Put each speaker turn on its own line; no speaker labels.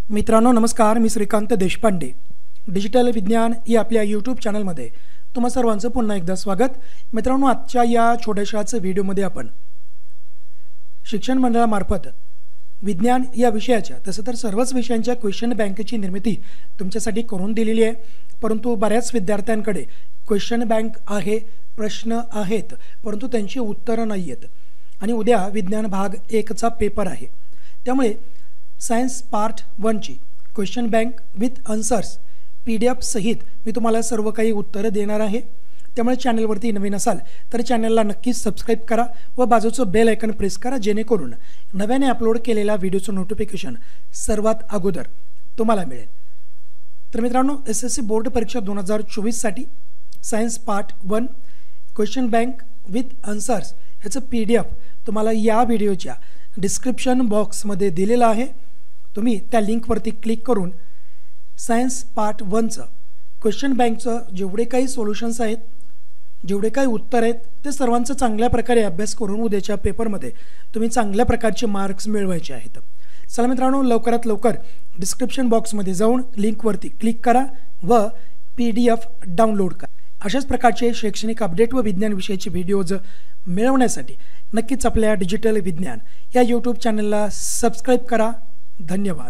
मित्रांनो नमस्कार, मी श्रीकांत देशपांडे. डिजिटल विज्ञान या आपल्या यूट्यूब चॅनलमध्ये तुम्हा सर्वांचं पुन्हा एकदा स्वागत. मित्रांनो, आजच्या या छोट्याशाच व्हिडिओमध्ये आपण शिक्षण मंडळामार्फत विज्ञान या विषयाच्या तसं तर सर्वच विषयांच्या क्वेश्चन बँकेची निर्मिती तुमच्यासाठी करून दिलेली आहे. परंतु बऱ्याच विद्यार्थ्यांकडे क्वेश्चन बँक आहे, प्रश्न आहेत, परंतु त्यांची उत्तरं नाही आहेत. आणि उद्या विज्ञान भाग 1चा पेपर आहे. त्यामुळे सायन्स पार्ट 1ची question bank with answers PDF सहित मी तुम्हाला सर्व काही उत्तरं देणार आहे. त्यामुळे चॅनलवरती नवीन असाल तर चॅनलला नक्कीच सबस्क्राईब करा व बाजूचं बेल आयकॉन प्रेस करा, जेणेकरून नव्याने अपलोड केलेल्या व्हिडिओचं नोटिफिकेशन सर्वात अगोदर तुम्हाला मिळेल. तर मित्रांनो, SSC बोर्ड परीक्षा 2024 साठी science part 1 question bank with answers ह्याचं PDF तुम्हाला या व्हिडिओच्या डिस्क्रिप्शन बॉक्समध्ये दिलेलं आहे. तुम्ही त्या लिंकवरती क्लिक करून सायन्स पार्ट 1चं क्वेश्चन बँकचं जेवढे काही सोल्युशन्स आहेत, जेवढे काही उत्तर आहेत, ते सर्वांचं चांगल्या प्रकारे अभ्यास करून उद्याच्या पेपरमध्ये तुम्ही चांगल्या प्रकारचे मार्क्स मिळवायचे आहेत. चला मित्रांनो, लवकरात लवकर डिस्क्रिप्शन बॉक्समध्ये जाऊन लिंकवरती क्लिक करा व PDF डाउनलोड करा. अशाच प्रकारचे शैक्षणिक अपडेट व विज्ञान विषयाचे व्हिडिओज मिळवण्यासाठी नक्कीच आपल्या डिजिटल विज्ञान या यूट्यूब चॅनलला सबस्क्राईब करा. धन्यवाद.